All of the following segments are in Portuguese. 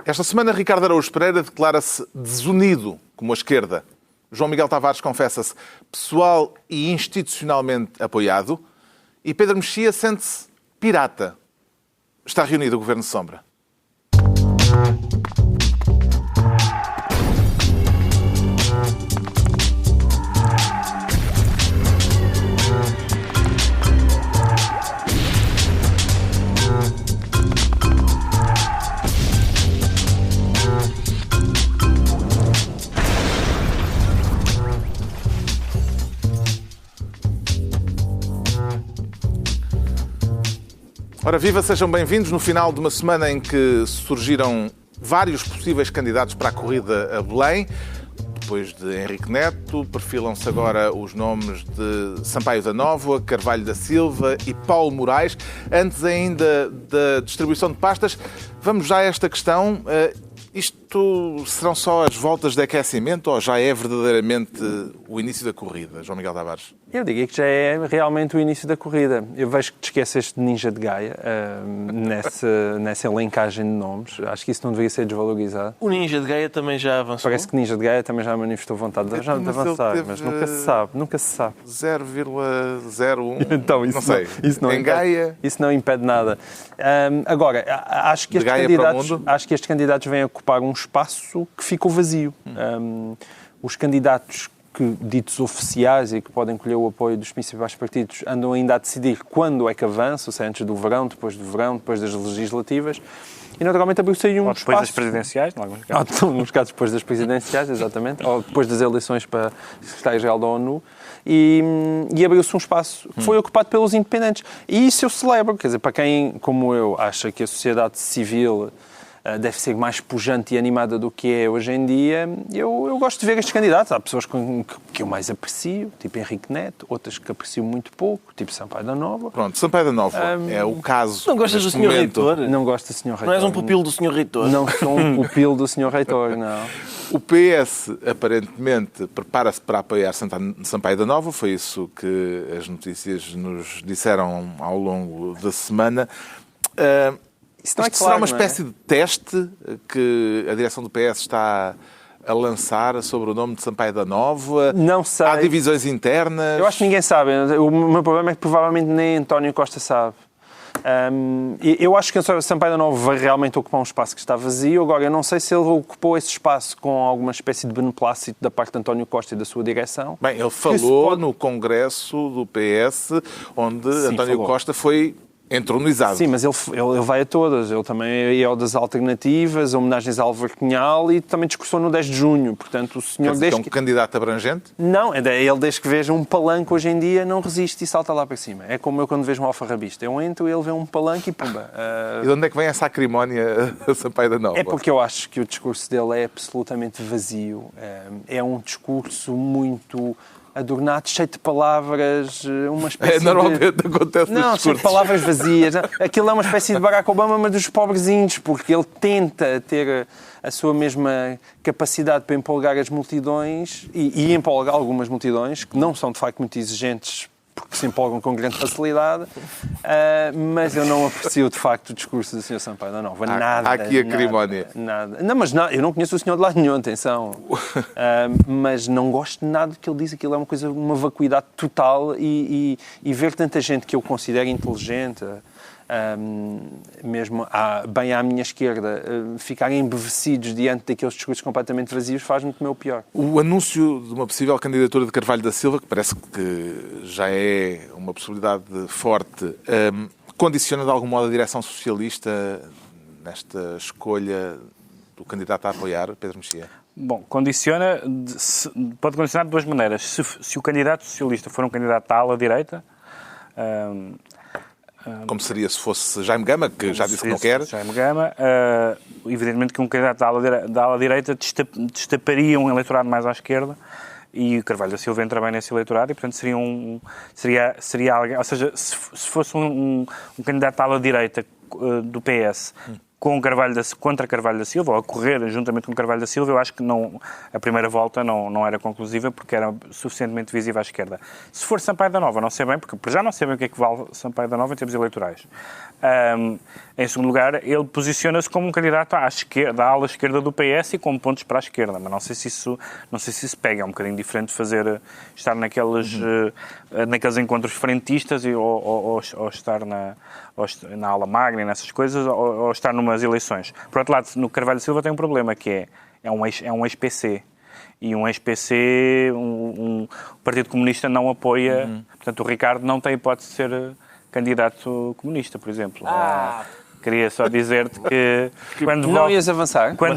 Esta semana, Ricardo Araújo Pereira declara-se desunido como a esquerda. João Miguel Tavares confessa-se pessoal e institucionalmente apoiado. E Pedro Mexia sente-se pirata. Está reunido o Governo de Sombra. Ora viva, sejam bem-vindos no final de uma semana em que surgiram vários possíveis candidatos para a corrida a Belém. Depois de Henrique Neto, perfilam-se agora os nomes de Sampaio da Nóvoa, Carvalho da Silva e Paulo Moraes. Antes ainda da distribuição de pastas, vamos já a esta questão. Isto serão só as voltas de aquecimento ou já é verdadeiramente o início da corrida, João Miguel Tavares? Eu diria que já é realmente o início da corrida. Eu vejo que te esqueceste de Ninja de Gaia nessa elencagem de nomes. Acho que isso não deveria ser desvalorizado. O Ninja de Gaia também já avançou. Parece que Ninja de Gaia também já manifestou vontade de avançar, mas nunca se sabe. 0,01. Então, não sei. Gaia. Isso não impede nada. Agora, acho que estes candidatos vêm ocupar um espaço que ficou vazio. Os candidatos ditos oficiais e que podem colher o apoio dos principais partidos andam ainda a decidir quando é que avança, se é antes do verão, depois das legislativas. E naturalmente abriu-se aí um espaço... depois das presidenciais, em alguns casos. Em alguns casos depois das presidenciais, exatamente. Ou depois das eleições para secretário-geral da ONU. E abriu-se um espaço que foi ocupado pelos independentes. E isso eu celebro. Quer dizer, para quem, como eu, acha que a sociedade civil deve ser mais pujante e animada do que é hoje em dia, eu gosto de ver estes candidatos. Há pessoas que eu mais aprecio, tipo Henrique Neto, outras que aprecio muito pouco, tipo Sampaio da Nóvoa. Pronto, Sampaio da Nóvoa é o caso. Não gostas do Sr. Reitor? Não gosto do Sr. Reitor. Não és um pupilo do Sr. Reitor? Não sou um pupilo do Sr. Reitor, não. O PS, aparentemente, prepara-se para apoiar Sampaio da Nóvoa. Foi isso que as notícias nos disseram ao longo da semana. Isto será uma espécie de teste que a direção do PS está a lançar sobre o nome de Sampaio da Nóvoa? Não sei. Há divisões internas? Eu acho que ninguém sabe. O meu problema é que provavelmente nem António Costa sabe. Eu acho que Sampaio da Nóvoa vai realmente ocupar um espaço que está vazio. Agora, eu não sei se ele ocupou esse espaço com alguma espécie de beneplácito da parte de António Costa e da sua direção. Bem, ele falou no Congresso do PS, onde António Costa foi entronizado. Sim, mas ele vai a todas. Ele também é ao das alternativas, homenagens a Álvaro Cunhal e também discursou no 10 de junho. Portanto, o senhor... é um candidato abrangente? Não, ele desde que veja um palanque hoje em dia não resiste e salta lá para cima. É como eu quando vejo um alfarrabista. Eu entro e ele vê um palanque e pumba. E de onde é que vem essa acrimónia a Sampaio da Nóvoa? É porque eu acho que o discurso dele é absolutamente vazio. É um discurso muito adornado, cheio de palavras, uma espécie normalmente acontece nos discursos. Cheio de palavras vazias. Aquilo é uma espécie de Barack Obama, mas dos pobrezinhos, porque ele tenta ter a sua mesma capacidade para empolgar as multidões e empolgar algumas multidões, que não são, de facto, muito exigentes, porque se empolgam com grande facilidade, mas eu não aprecio, de facto, o discurso do Sr. Sampaio da Nóvoa. Nada. Há aqui a cerimónia. Nada. Não, mas eu não conheço o senhor de lado nenhum, atenção. Mas não gosto de nada do que ele diz. Aquilo é uma vacuidade total e ver tanta gente que eu considero inteligente, mesmo bem à minha esquerda, ficarem embevecidos diante daqueles discursos completamente vazios faz-me comer o pior. O anúncio de uma possível candidatura de Carvalho da Silva, que parece que já é uma possibilidade forte, condiciona de algum modo a direção socialista nesta escolha do candidato a apoiar, Pedro Mexia? Bom, pode condicionar de duas maneiras. Se o candidato socialista for um candidato à ala direita... Como seria se fosse Jaime Gama, que já disse que não quer? Jaime Gama, evidentemente que um candidato da ala direita destaparia um eleitorado mais à esquerda e o Carvalho da Silva entra bem nesse eleitorado e, portanto, seria alguém... Ou seja, se fosse um candidato à ala direita do PS contra Carvalho da Silva, ou a correr juntamente com Carvalho da Silva, eu acho que a primeira volta não era conclusiva porque era suficientemente visível à esquerda. Se for Sampaio da Nova, não sei bem, porque já não sei bem o que é que vale Sampaio da Nova em termos eleitorais. Em segundo lugar, ele posiciona-se como um candidato à esquerda, à ala esquerda do PS e com pontos para a esquerda, mas não sei se isso pega. É um bocadinho diferente de estar naqueles encontros frentistas ou estar na ala magna e nessas coisas, ou estar numas eleições. Por outro lado, no Carvalho Silva tem um problema, que é um ex-PC. E um ex-PC, o Partido Comunista não apoia, portanto o Ricardo não tem hipótese de ser candidato comunista, por exemplo. Queria só dizer-te que não ias avançar. Quando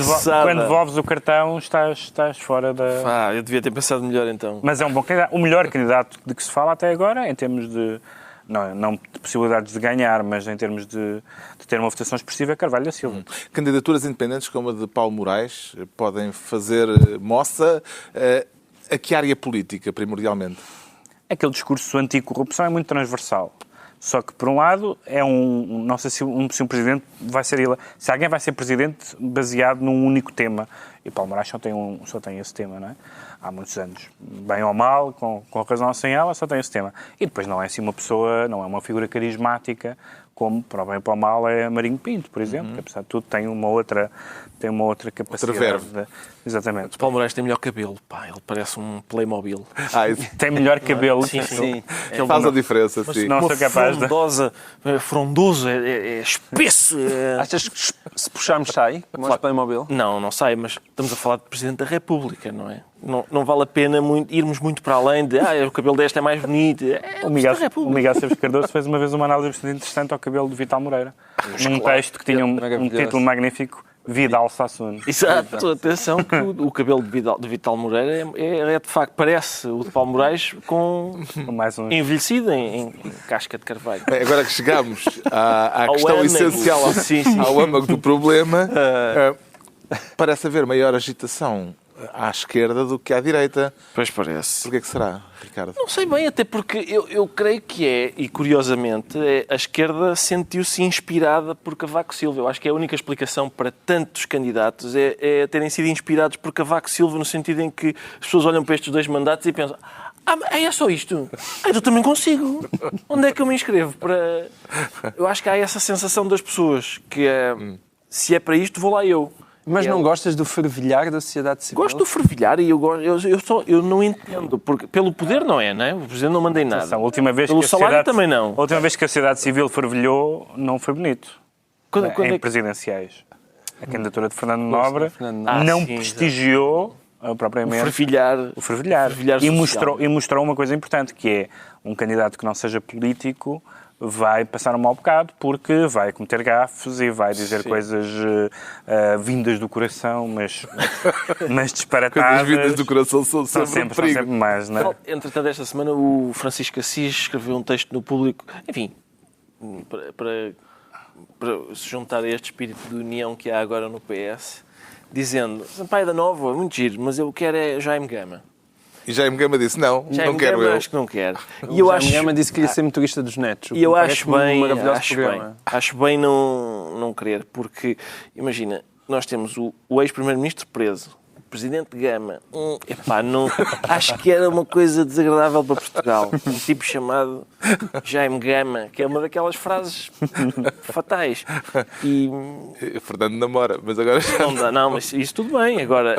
devolves o cartão, estás fora da... Eu devia ter pensado melhor então. Mas é um bom candidato. O melhor candidato de que se fala até agora, em termos de... Não de possibilidades de ganhar, mas em termos de ter uma votação expressiva, é Carvalho da Silva. Candidaturas independentes como a de Paulo Moraes podem fazer moça a que área política, primordialmente? Aquele discurso anticorrupção é muito transversal. Só que, por um lado, não sei se um presidente vai ser ele. Se alguém vai ser presidente baseado num único tema. E Paulo Moraes só tem esse tema, não é? Há muitos anos. Bem ou mal, com razão ou sem ela, só tem esse tema. E depois não é assim uma pessoa, não é uma figura carismática, como, para o bem ou para o mal, é Marinho Pinto, por exemplo, que apesar de tudo tem uma outra capacidade. Outra verve. Exatamente. O Paulo Moraes tem melhor cabelo, ele parece um Playmobil. Tem melhor cabelo. Sim. Faz a diferença, sim. Não sou capaz frondoso, é espesso. Achas que se puxarmos sai, como aos Playmobil? Não sai, mas estamos a falar de Presidente da República, não é? Não vale a pena irmos muito para além de o cabelo deste é mais bonito. O Miguel Esteves Cardoso fez uma vez uma análise bastante interessante ao cabelo de Vital Moreira. Num texto que tinha um título magnífico, Vidal Sassoon. Exato, atenção que o cabelo de Vital Moreira é de facto, parece o de Paulo Moraes envelhecido em casca de carvalho. Bem, agora que chegamos à questão âmago. essencial, ao âmago do problema, parece haver maior agitação à esquerda do que à direita. Pois parece. Porquê que será, Ricardo? Não sei bem, até porque eu creio que e curiosamente, a esquerda sentiu-se inspirada por Cavaco Silva. Eu acho que é a única explicação para tantos candidatos é terem sido inspirados por Cavaco Silva, no sentido em que as pessoas olham para estes 2 mandatos e pensam é só isto? Eu também consigo. Onde é que eu me inscrevo? Eu acho que há essa sensação das pessoas que se é para isto, vou lá eu. Mas não gostas do fervilhar da sociedade civil? Gosto do fervilhar e eu não entendo, porque pelo poder não é? O Presidente não mandei nada. A última vez pelo que salário também não. A última vez que a sociedade civil fervilhou não foi bonito. Em presidenciais. A candidatura de Fernando Nobre não prestigiou propriamente o fervilhar e mostrou uma coisa importante, que é um candidato que não seja político vai passar um mau bocado porque vai cometer gafes e vai dizer coisas vindas do coração, mas disparatadas. Coisas vindas do coração são sempre mais, não é? Entretanto, esta semana o Francisco Assis escreveu um texto no Público, enfim, para se juntar a este espírito de união que há agora no PS, dizendo, Sampaio da Nova, muito giro, mas eu quero é Jaime Gama. E Jaime Gama disse, não quero eu. Acho que não quero. E Jaime Gama disse que ia ser motorista dos netos. E eu acho bem não querer, porque, imagina, nós temos o ex-primeiro-ministro preso, o presidente Gama, acho que era uma coisa desagradável para Portugal. Um tipo chamado Jaime Gama, que é uma daquelas frases fatais. E Fernando namora, mas agora já... Não, mas isso tudo bem. Agora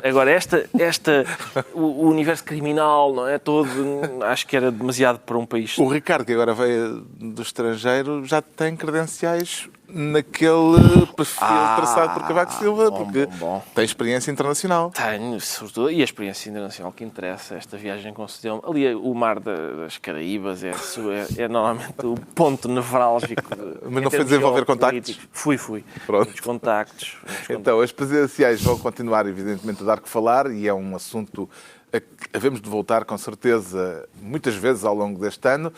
o universo criminal, não é todo, acho que era demasiado para um país. O Ricardo, que agora veio do estrangeiro, já tem credenciais naquele perfil traçado por Cavaco Silva, porque tem experiência internacional. Tenho, sobretudo, e a experiência internacional que interessa, esta viagem concedeu-me. Ali o mar das Caraíbas é normalmente o ponto nevrálgico. Mas não foi desenvolver contactos? Fui. Pronto. Muitos contactos. Então, as presidenciais vão continuar, evidentemente, a dar que falar e é um assunto a que havemos de voltar, com certeza, muitas vezes ao longo deste ano.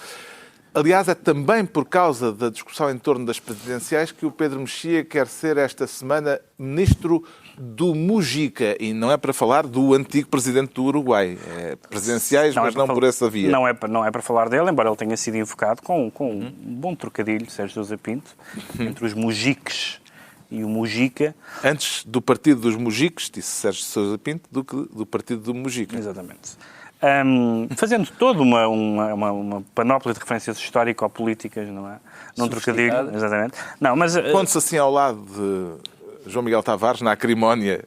Aliás, é também por causa da discussão em torno das presidenciais que o Pedro Mexia quer ser esta semana ministro do Mujica. E não é para falar do antigo presidente do Uruguai. É presidenciais, mas não por essa via. Não é para falar dele, embora ele tenha sido invocado com um bom trocadilho, Sérgio Sousa Pinto, entre os mujiques e o Mujica. Antes do partido dos Mujicos, disse Sérgio Sousa Pinto, do que do partido do Mujica. Exatamente. Fazendo toda uma panóplia de referências histórico-políticas, não é? Num trocadilho, exatamente. Não, mas... Pondo-se assim ao lado de João Miguel Tavares, na acrimónia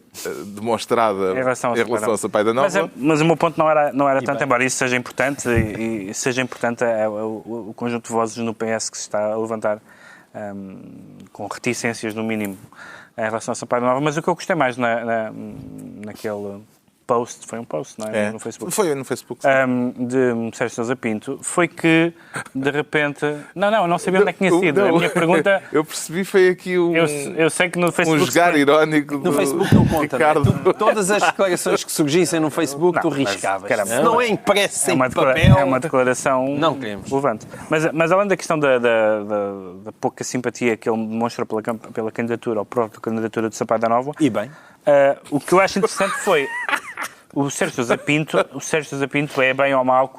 demonstrada em relação ao Sampaio da Nova. Mas o meu ponto não era tanto, embora isso seja importante, e seja importante o conjunto de vozes no PS que se está a levantar com reticências, no mínimo, em relação ao Sampaio da Nova, mas o que eu gostei mais naquele... post, foi um post, não é? No Facebook. Foi no Facebook. De Sérgio Sousa Pinto, foi que, de repente... Não sabia onde é que tinha sido. A minha pergunta... Eu percebi, foi aqui eu sei que no Facebook... jogar irónico no Facebook não conta, Ricardo. Todas as declarações que surgissem no Facebook, tu riscavas. Se não é impresso em papel... É uma declaração não queremos. relevante. Mas além da questão da pouca simpatia que ele demonstra pela candidatura, ou própria candidatura de Sampaio da Nova... E bem... o que eu acho interessante foi... O Sérgio Sousa Pinto é, bem ou mal,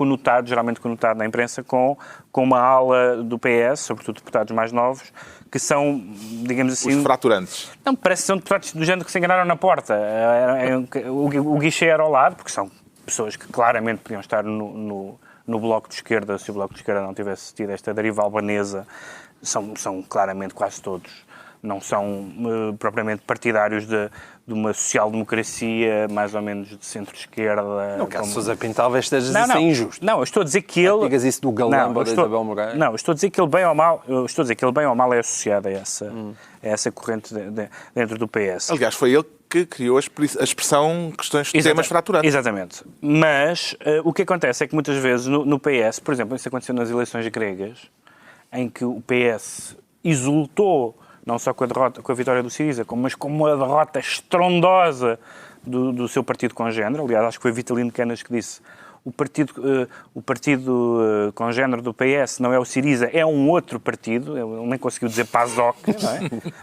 geralmente conotado na imprensa, com uma ala do PS, sobretudo deputados mais novos, que são, digamos assim... Os fraturantes. Não, parece que são deputados do género que se enganaram na porta. O guichê era ao lado, porque são pessoas que claramente podiam estar no Bloco de Esquerda, se o Bloco de Esquerda não tivesse tido esta deriva albanesa. São claramente quase todos. Não são propriamente partidários de uma social-democracia mais ou menos de centro-esquerda. No caso de Sousa Pinto, talvez estejas a ser injusto. Não, eu estou a dizer que ele... Digas isso do Galamba ou da Isabel Moreira. Não, eu estou a dizer que ele bem ou mal, é associado a essa corrente dentro do PS. Aliás, foi ele que criou a expressão questões de temas fraturantes. Exatamente. Mas o que acontece é que muitas vezes no PS, por exemplo, isso aconteceu nas eleições gregas, em que o PS exultou não só com a vitória do Syriza, mas com uma derrota estrondosa do seu partido congénere. Aliás, acho que foi Vitalino Canas que disse: o partido congénere do PS não é o Syriza, é um outro partido. Ele nem conseguiu dizer PASOK, não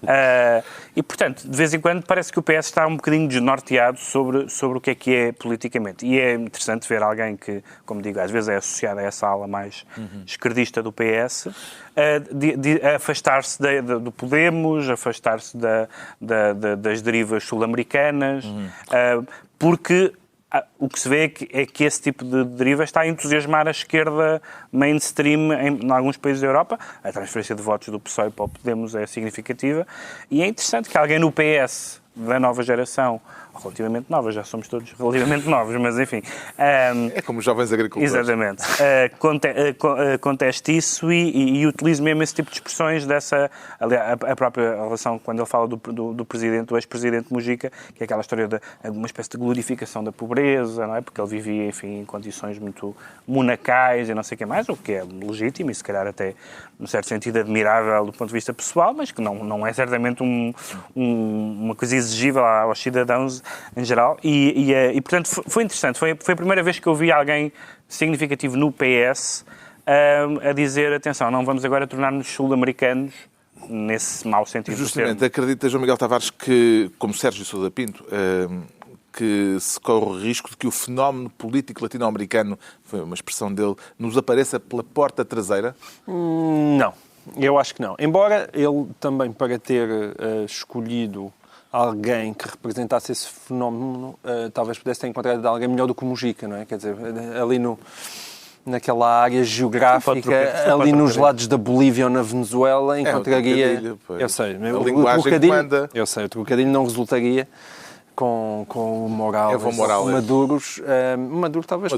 é? E, portanto, de vez em quando parece que o PS está um bocadinho desnorteado sobre o que é politicamente. E é interessante ver alguém que, como digo, às vezes é associado a essa ala mais esquerdista do PS, afastar-se do Podemos, afastar-se das derivas sul-americanas, porque o que se vê é que esse tipo de deriva está a entusiasmar a esquerda mainstream em alguns países da Europa. A transferência de votos do PSOE para o Podemos é significativa. E é interessante que alguém no PS da nova geração, relativamente nova, já somos todos relativamente novos, mas enfim... é como os jovens agricultores. Exatamente. Conteste isso e utilize mesmo esse tipo de expressões a própria relação, quando ele fala do ex-presidente Mujica, que é aquela história de uma espécie de glorificação da pobreza, não é? Porque ele vivia, enfim, em condições muito monacais e não sei o que mais, o que é legítimo e se calhar até, num certo sentido, admirável do ponto de vista pessoal, mas que não é certamente uma coisa exigível aos cidadãos em geral, e portanto foi interessante, foi a primeira vez que eu vi alguém significativo no PS a dizer, atenção, não vamos agora tornar-nos sul-americanos nesse mau sentido. Justamente, acredita João Miguel Tavares que, como Sérgio Sousa Pinto, que se corre o risco de que o fenómeno político latino-americano, foi uma expressão dele, nos apareça pela porta traseira? Não, eu acho que não. Embora ele também, para ter escolhido alguém que representasse esse fenómeno, talvez pudesse ter encontrado alguém melhor do que o Mujica, não é? Quer dizer, ali naquela área geográfica, ali nos lados da Bolívia ou na Venezuela, encontraria... Eu sei, a linguagem que manda. Eu sei, o trocadilho não resultaria com o Morales, Maduros. Maduro talvez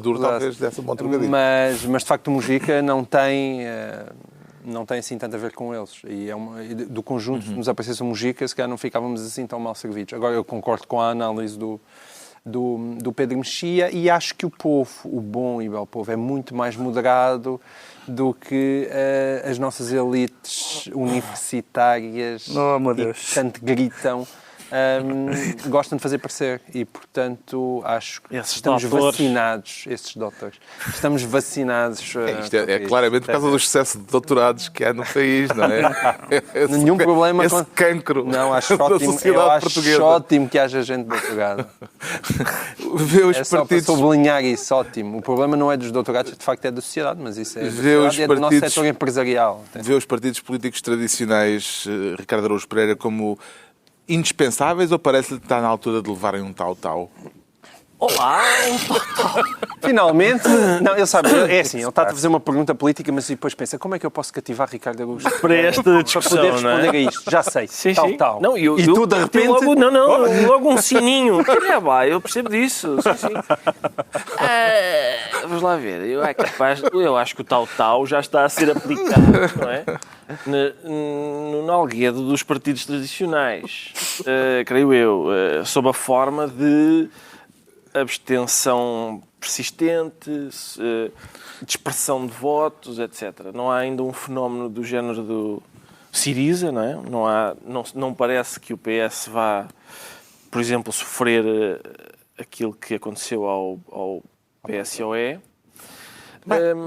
desse um bom trocadilho. Mas de facto o Mujica não tem assim tanto a ver com eles. E do conjunto, se nos aparecesse o Mujica, se calhar não ficávamos assim tão mal servidos. Agora, eu concordo com a análise do Pedro Mexia e acho que o povo, o bom e belo povo, é muito mais moderado do que as nossas elites universitárias que tanto gritam. Gostam de fazer parecer e, portanto, acho que estamos vacinados, esses doutores. Estamos vacinados. Isto é claramente por causa do excesso de doutorados que há no país, não é? Nenhum problema esse cancro acho da ótimo, sociedade portuguesa. Acho ótimo que haja gente doutorada. Só para sublinhar isso, ótimo. O problema não é dos doutorados, de facto é da sociedade, mas isso é do nosso setor empresarial. Vê os partidos políticos tradicionais, Ricardo Araújo Pereira, como indispensáveis ou parece-lhe que está na altura de levarem um tal-tal? Olá! Finalmente, não, ele sabe, é assim, ele está a fazer uma pergunta política, mas depois pensa, como é que eu posso cativar Ricardo Araújo Para esta discussão, para poder não é? responder a isto? Já sei, Sim, tal, sim. tal. Não, E tu, de repente... Logo um sininho. Eu percebo disso. Sim, sim. Vamos lá ver. Eu acho que o tal já está a ser aplicado, não é? No Nalguedo dos partidos tradicionais, creio eu, sob a forma de abstenção persistente, dispersão de votos, etc. Não há ainda um fenómeno do género do Syriza, não é? Não parece que o PS vá, por exemplo, sofrer aquilo que aconteceu ao PSOE.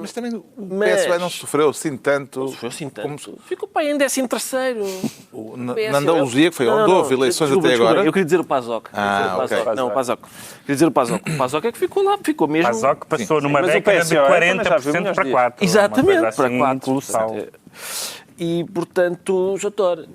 Mas também o PSOE não sofreu assim tanto. Não sofreu assim tanto. Ficou para aí em 13º. Na Andaluzia, que foi onde houve eleições até agora. Eu queria dizer o PASOK. Ok. Não, o PASOK. Queria dizer o PASOK. O PASOK é que ficou lá, ficou mesmo... O PASOK passou numa Mas o década de PSOE 40% para 4%. Exatamente, para 4%. Colossal. E, portanto, Jotor,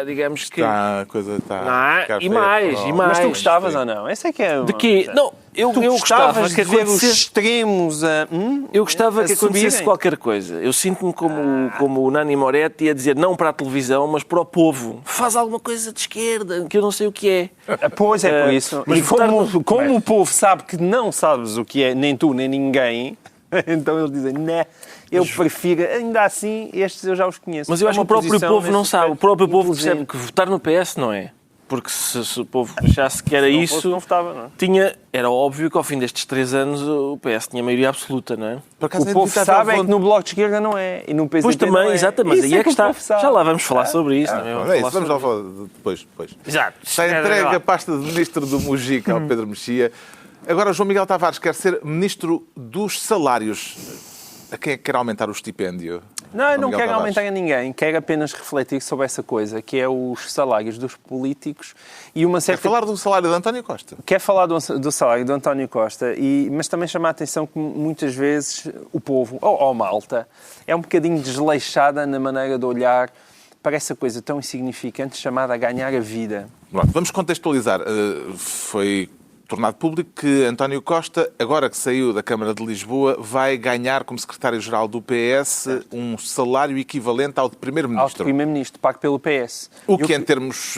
digamos que... A coisa está... E mais. Mas tu gostavas ou não? Essa é que é... De quê? Não, eu gostava de que ver os acontecesse... extremos a... Eu gostava que acontecesse subirem. qualquer coisa. Eu sinto-me como o Nani Moretti a dizer não para a televisão, mas para o povo. Faz alguma coisa de esquerda, que eu não sei o que é. Pois é por isso. Mas E como o povo sabe que não sabes o que é, nem tu, nem ninguém, então eles dizem, né, eu prefiro, ainda assim, estes eu já os conheço. Mas eu acho que o próprio povo não sabe. O próprio povo percebe que votar no PS não é. Porque se o povo achasse que era isso, não votava, não é? era óbvio que ao fim destes 3 anos o PS tinha maioria absoluta, não é? O povo sabe é que no Bloco de Esquerda não é. E no PCP Pois também, não é. exatamente, mas Isso aí é que o está. povo sabe. Já lá vamos falar sobre isso. não é? Não é isso, vamos lá falar depois. Exato. Está entregue a pasta de Ministro do Mujica ao Pedro Mexia. Agora João Miguel Tavares quer ser Ministro dos Salários. A quem é que quer aumentar o estipêndio? Não, eu não Miguel quero Tavares. aumentar a ninguém. Quero apenas refletir sobre essa coisa, que é os salários dos políticos e uma Quer certa... falar do salário de António Costa? Quer falar do salário do António Costa, mas também chamar a atenção que muitas vezes o povo, ou Malta, é um bocadinho desleixada na maneira de olhar para essa coisa tão insignificante chamada a ganhar a vida. Pronto, vamos contextualizar. Foi tornado público que António Costa, agora que saiu da Câmara de Lisboa, vai ganhar como secretário-geral do PS um salário equivalente ao de Ao primeiro-ministro. primeiro-ministro, pago pelo PS. O que, em termos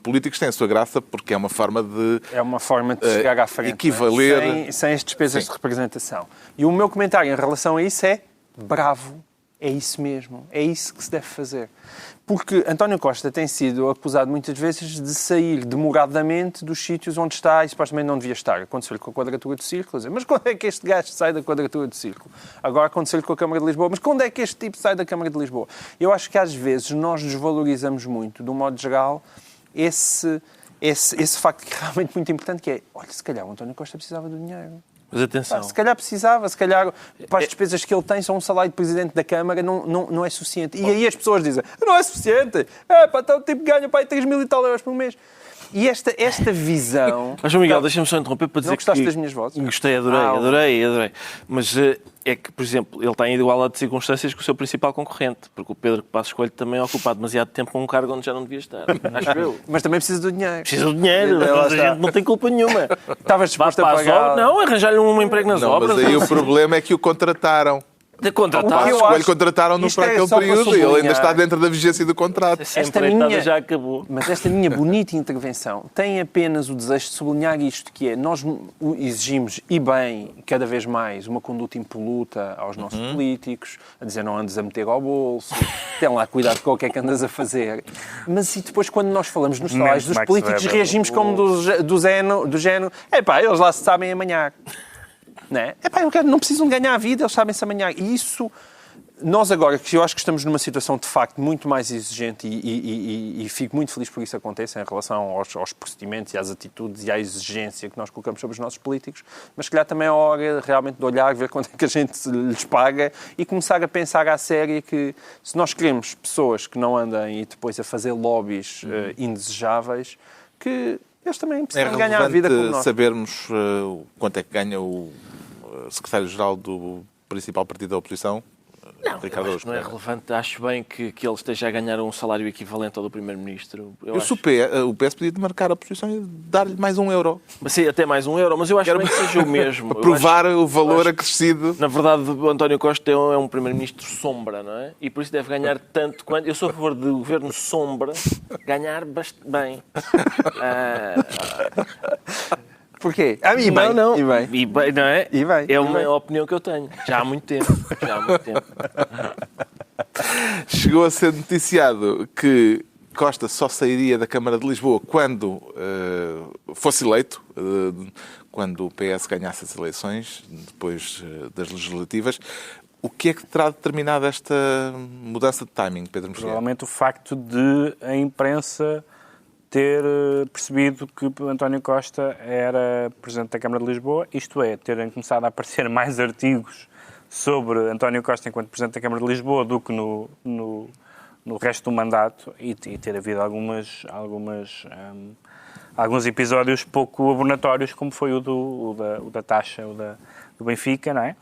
políticos, tem a sua graça, porque é uma forma de... É uma forma de chegar à frente, equivaler... não é? Sem as despesas de representação. E o meu comentário em relação a isso é bravo. É isso mesmo. É isso que se deve fazer. Porque António Costa tem sido acusado muitas vezes de sair demoradamente dos sítios onde está e supostamente não devia estar. Aconteceu-lhe com a Quadratura do Círculo. Mas quando é que este gajo sai da Quadratura do Círculo? Agora aconteceu-lhe com a Câmara de Lisboa. Mas quando é que este tipo sai da Câmara de Lisboa? Eu acho que às vezes nós desvalorizamos muito, de um modo geral, esse facto que é realmente muito importante, que é, olha, se calhar o António Costa precisava do dinheiro. Mas atenção. Se calhar precisava, se calhar para as despesas que ele tem, só um salário de Presidente da Câmara não é suficiente. E aí as pessoas dizem, não é suficiente, então o tipo ganha 3 mil e tal euros por mês. E esta visão... Mas, João Miguel, deixa-me só interromper para dizer Não gostaste que... das minhas vozes? Gostei, adorei. Mas é que, por exemplo, ele está em igualdade de circunstâncias com o seu principal concorrente, porque o Pedro Passos Coelho também ocupa demasiado tempo um cargo onde já não devia estar. Acho eu. Mas também precisa do dinheiro. Precisa do dinheiro, Lá mas a está. gente não tem culpa nenhuma. Estavas disposto a Para as pagar... obras, não, arranjar-lhe um emprego nas Não, obras. mas aí o problema é que o contrataram. De O contratar. Passos eu Coelho acho- contrataram-no isto para é aquele só para período e ele ainda sublinhar. está dentro da vigência do contrato. Essa empreitada já acabou. Mas esta minha bonita intervenção tem apenas o desejo de sublinhar isto, que é, nós exigimos, e bem, cada vez mais, uma conduta impoluta aos nossos políticos, a dizer não andes a meter ao bolso, tem lá cuidado com o que é que andas a fazer. Mas e depois, quando nós falamos nos salários dos Max políticos, Weber. reagimos como do género, eles lá se sabem amanhar. Não é? Não precisam de ganhar a vida, eles sabem-se amanhã. E isso, nós agora, que eu acho que estamos numa situação de facto muito mais exigente e fico muito feliz por isso aconteça em relação aos procedimentos e às atitudes e à exigência que nós colocamos sobre os nossos políticos, mas se calhar também é a hora realmente de olhar, ver quanto é que a gente lhes paga e começar a pensar à séria que se nós queremos pessoas que não andem e depois a fazer lobbies indesejáveis, que eles também É precisam de ganhar a vida como relevante nós. sabermos quanto é que ganha o secretário-geral do principal partido da oposição, Ricardo Araújo Não é Pereira. relevante. Acho bem que ele esteja a ganhar um salário equivalente ao do Primeiro-Ministro. Eu se o PS podia demarcar a posição e dar-lhe mais €1. Mas sim, até mais €1, mas eu acho bem que seja o mesmo. Para provar Eu acho- o valor eu acho- acrescido. Na verdade, o António Costa é um Primeiro-Ministro sombra, não é? E por isso deve ganhar tanto quanto... Eu sou a favor de governo sombra ganhar bastante bem. Porquê? E bem, não. E bem. E bem, não é? E bem, É e uma bem. opinião que eu tenho. Já há muito tempo. Chegou a ser noticiado que Costa só sairia da Câmara de Lisboa quando fosse eleito, quando o PS ganhasse as eleições, depois das legislativas. O que é que terá determinado esta mudança de timing, Pedro Mexia? Provavelmente o facto de a imprensa ter percebido que António Costa era Presidente da Câmara de Lisboa, isto é, terem começado a aparecer mais artigos sobre António Costa enquanto Presidente da Câmara de Lisboa do que no resto do mandato e ter havido alguns episódios pouco abonatórios, como foi o da taxa, do Benfica, não é?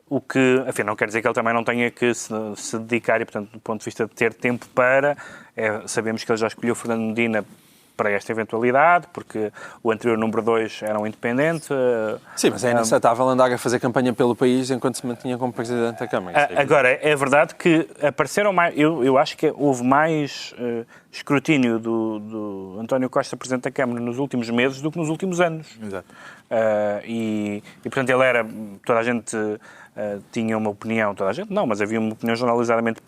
O que, enfim, não quer dizer que ele também não tenha que se dedicar e, portanto, do ponto de vista de ter tempo para... sabemos que ele já escolheu Fernando Medina para esta eventualidade, porque o anterior número 2 era um independente. Sim, mas é inaceitável andar a fazer campanha pelo país enquanto se mantinha como Presidente da Câmara. Agora, é verdade que apareceram mais... Eu acho que houve mais escrutínio do António Costa, Presidente da Câmara, nos últimos meses do que nos últimos anos. Exato. E, portanto, ele era... Toda a gente tinha uma opinião... Toda a gente não, mas havia uma opinião generalizadamente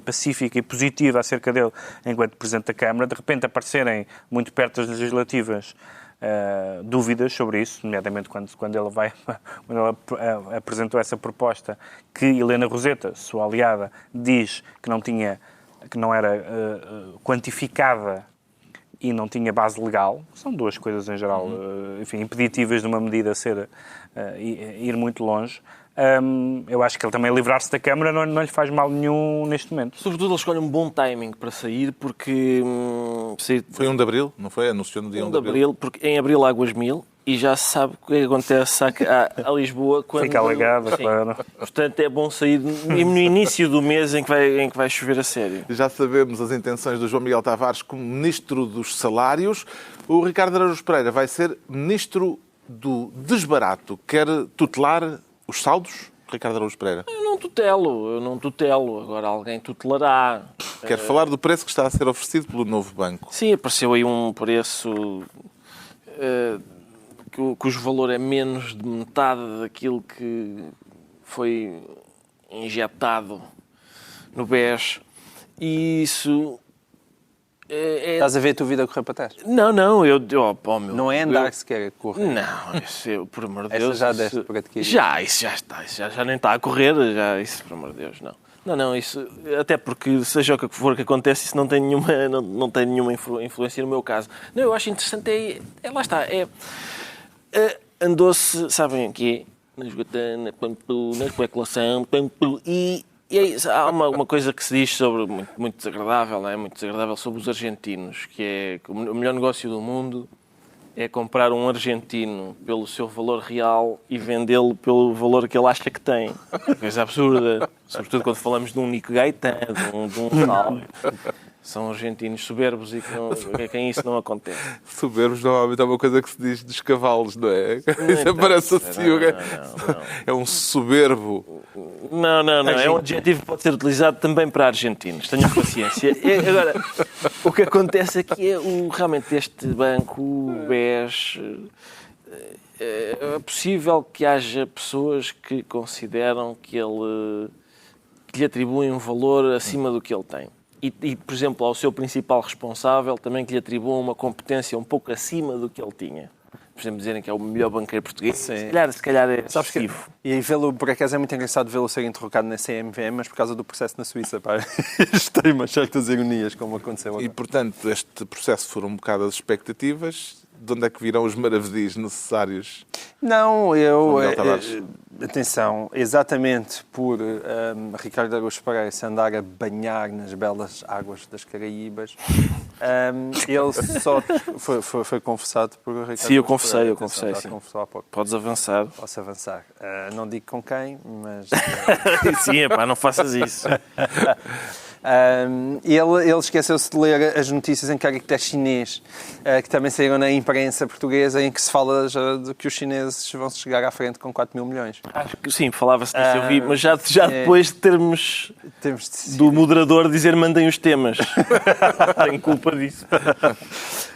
pacífica e positiva acerca dele enquanto Presidente da Câmara. De repente aparecerem, muito perto das legislativas, dúvidas sobre isso, nomeadamente quando ele apresentou essa proposta que Helena Roseta, sua aliada, diz que não era quantificada e não tinha base legal. São duas coisas em geral, enfim, impeditivas de uma medida ir muito longe. Eu acho que ele também livrar-se da Câmara não lhe faz mal nenhum neste momento. Sobretudo ele escolhe um bom timing para sair, porque... Foi 1 de Abril, não foi? Anunciou no dia 1 de Abril. Porque em Abril Águas 1000, e já se sabe o que acontece a Lisboa quando... Fica alegada, Sim. claro. Portanto, é bom sair no início do mês em que vai chover a sério. Já sabemos as intenções do João Miguel Tavares como Ministro dos Salários. O Ricardo Araújo Pereira vai ser Ministro do Desbarato. Quer tutelar os saldos, Ricardo Araújo Pereira? Eu não tutelo. Agora alguém tutelará. Quer falar do preço que está a ser oferecido pelo novo banco? Sim, apareceu aí um preço cujo valor é menos de metade daquilo que foi injetado no BES. E isso... Estás a ver a tua vida correr para trás? Não, meu... Não é andar sequer a correr. Não, isso, por amor de Essa Deus... já deste para adquirir. Isso já está. Isso já nem está a correr. Isso, por amor de Deus, não. Não, isso... Até porque, seja o que for que acontece, isso não tem nenhuma influência no meu caso. Não, eu acho interessante lá está. Andou-se, sabem o quê? Na esgotana, na especulação, e é isso. Há uma coisa que se diz sobre, muito desagradável, não é? Muito desagradável sobre os argentinos, que é que o melhor negócio do mundo é comprar um argentino pelo seu valor real e vendê-lo pelo valor que ele acha que tem. Coisa absurda. Sobretudo quando falamos de um Nico Gaetan, de um tal. São argentinos soberbos e que quem isso não acontece. Soberbos normalmente é uma coisa que se diz dos cavalos, não é? Isso parece assim. Não. É um soberbo. Não. É um adjetivo que pode ser utilizado também para argentinos. Tenham paciência. Agora, o que acontece aqui é realmente este banco, o BES, é possível que haja pessoas que consideram que lhe atribuem um valor acima do que ele tem. E, por exemplo, ao seu principal responsável também que lhe atribuam uma competência um pouco acima do que ele tinha. Por exemplo, dizerem que é o melhor banqueiro português. Se calhar é excessivo. E vê-lo, por acaso, é muito engraçado vê-lo ser interrogado na CMVM, mas por causa do processo na Suíça. Pá. Isto tem umas certas ironias, como aconteceu agora. E, portanto, este processo foram um bocado as expectativas. De onde é que virão os maravedis necessários? Não, Tavares. atenção, exatamente por Ricardo Araújo Pereira se andar a banhar nas belas águas das Caraíbas, Ele só foi confessado por Ricardo. Sim, eu confessei, Já sim. confessou há pouco. Podes avançar. Posso avançar. Não digo com quem, mas... Sim, pá, não faças isso. Ele esqueceu-se de ler as notícias em caractere chinês, que também saíram na imprensa portuguesa, em que se fala já de que os chineses vão chegar à frente com 4 mil milhões. Acho que sim, falava-se disso, eu vi, mas já depois de termos Temos de... do moderador dizer mandem os temas. Tenho culpa disso.